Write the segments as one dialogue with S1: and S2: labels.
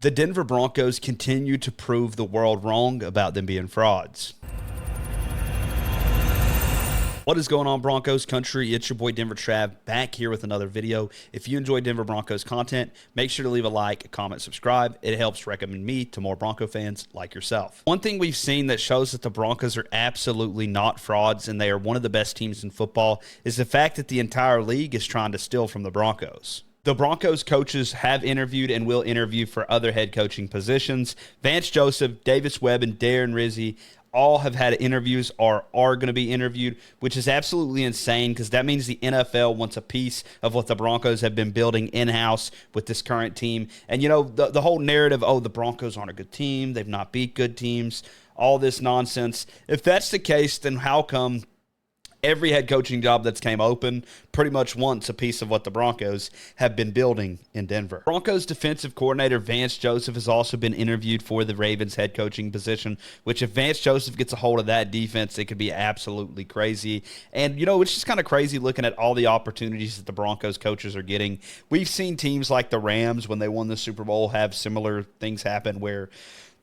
S1: The Denver Broncos continue to prove the world wrong about them being frauds. What is going on, Broncos country? It's your boy Denver Trav back here with another video. If you enjoy Denver Broncos content, make sure to leave a like, a comment, subscribe. It helps recommend me to more Bronco fans like yourself. One thing we've seen that shows that the Broncos are absolutely not frauds and they are one of the best teams in football is the fact that the entire league is trying to steal from the Broncos. The Broncos coaches have interviewed and will interview for other head coaching positions. Vance Joseph, Davis Webb, and Darren Rizzi all have had interviews or are going to be interviewed, which is absolutely insane because that means the NFL wants a piece of what the Broncos have been building in-house with this current team. And, you know, the whole narrative, oh, the Broncos aren't a good team, they've not beat good teams, all this nonsense. If that's the case, then how come every head coaching job that's came open pretty much wants a piece of what the Broncos have been building in Denver? Broncos defensive coordinator Vance Joseph has also been interviewed for the Ravens head coaching position, which if Vance Joseph gets a hold of that defense, it could be absolutely crazy. And, you know, it's just kind of crazy looking at all the opportunities that the Broncos coaches are getting. We've seen teams like the Rams, when they won the Super Bowl, have similar things happen where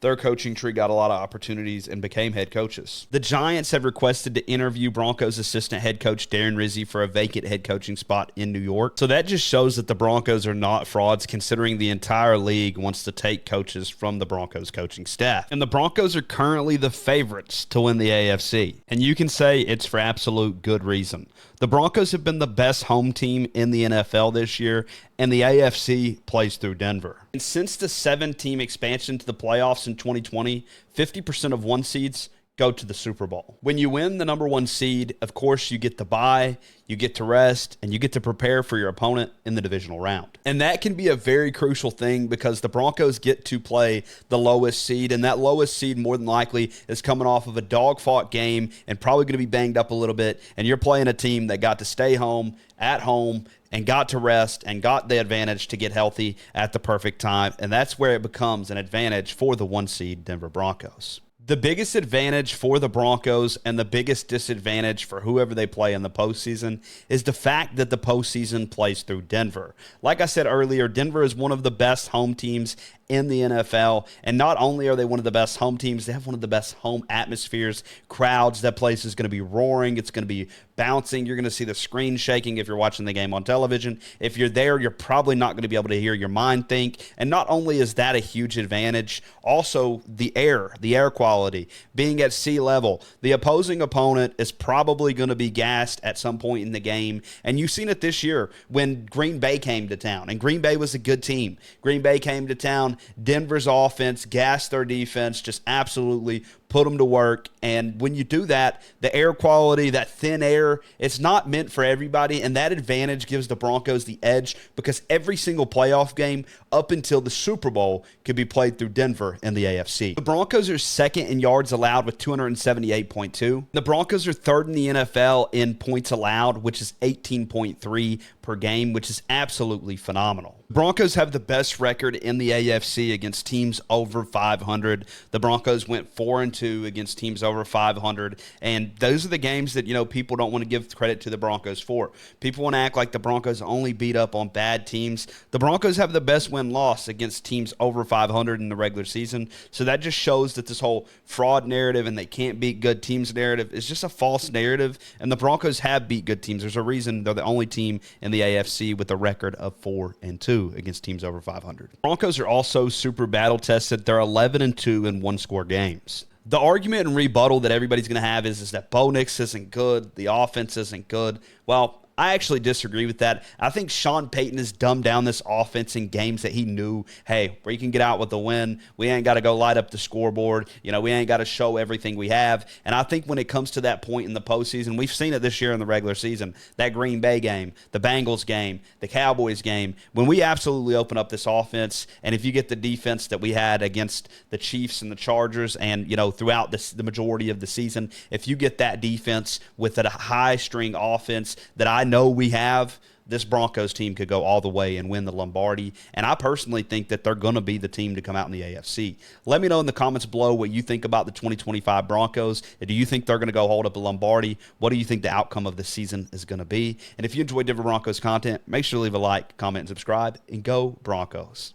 S1: their coaching tree got a lot of opportunities and became head coaches. The Giants have requested to interview Broncos assistant head coach Darren Rizzi for a vacant head coaching spot in New York. So that just shows that the Broncos are not frauds, considering the entire league wants to take coaches from the Broncos coaching staff. And the Broncos are currently the favorites to win the AFC. And you can say it's for absolute good reason. The Broncos have been the best home team in the NFL this year, and the AFC plays through Denver. And since the 7-team expansion to the playoffs in 2020, 50% of one seeds go to the Super Bowl. When you win the number 1 seed, of course, you get to bye, you get to rest, and you get to prepare for your opponent in the divisional round. And that can be a very crucial thing because the Broncos get to play the lowest seed, and that lowest seed more than likely is coming off of a dog-fought game and probably going to be banged up a little bit, and you're playing a team that got to stay home, at home, and got to rest and got the advantage to get healthy at the perfect time, and that's where it becomes an advantage for the 1 seed Denver Broncos. The biggest advantage for the Broncos and the biggest disadvantage for whoever they play in the postseason is the fact that the postseason plays through Denver. Like I said earlier, Denver is one of the best home teams in the NFL, and not only are they one of the best home teams, they have one of the best home atmospheres, crowds. That place is going to be roaring, it's going to be bouncing, you're going to see the screen shaking if you're watching the game on television. If you're there, you're probably not going to be able to hear your mind think, and not only is that a huge advantage, also the air quality, being at sea level, the opposing opponent is probably going to be gassed at some point in the game, and you've seen it this year when Green Bay came to town, and Green Bay was a good team. Green Bay came to town, Denver's offense gassed their defense, just absolutely put them to work. And when you do that, the air quality, that thin air, it's not meant for everybody, and that advantage gives the Broncos the edge because every single playoff game up until the Super Bowl could be played through Denver in the AFC. The Broncos are second in yards allowed with 278.2. The Broncos are third in the NFL in points allowed, which is 18.3 per game, which is absolutely phenomenal. The Broncos have the best record in the AFC against teams over 500. The Broncos went 4-2 against teams over 500, and those are the games that, you know, people don't want to give credit to the Broncos for. People want to act like the Broncos only beat up on bad teams. The Broncos have the best win-loss against teams over 500 in the regular season, so that just shows that this whole fraud narrative and they can't beat good teams narrative is just a false narrative, and the Broncos have beat good teams. There's a reason they're the only team in the AFC with a record of 4-2 against teams over 500. Broncos are also super battle-tested. They're 11-2 in one-score games. The argument and rebuttal that everybody's going to have is that Bo Nix isn't good, the offense isn't good. Well, I actually disagree with that. I think Sean Payton has dumbed down this offense in games that he knew, hey, we can get out with the win. We ain't got to go light up the scoreboard. You know, we ain't got to show everything we have. And I think when it comes to that point in the postseason, we've seen it this year in the regular season, that Green Bay game, the Bengals game, the Cowboys game, when we absolutely open up this offense, and if you get the defense that we had against the Chiefs and the Chargers and, you know, throughout the majority of the season, if you get that defense with a high-string offense that I know we have, this Broncos team could go all the way and win the Lombardi. And I personally think that they're going to be the team to come out in the AFC. Let me know in the comments below what you think about the 2025 Broncos. Do you think they're going to go hold up a Lombardi? What do you think the outcome of the season is going to be? And if you enjoy Denver Broncos content, make sure to leave a like, comment, and subscribe. And go Broncos.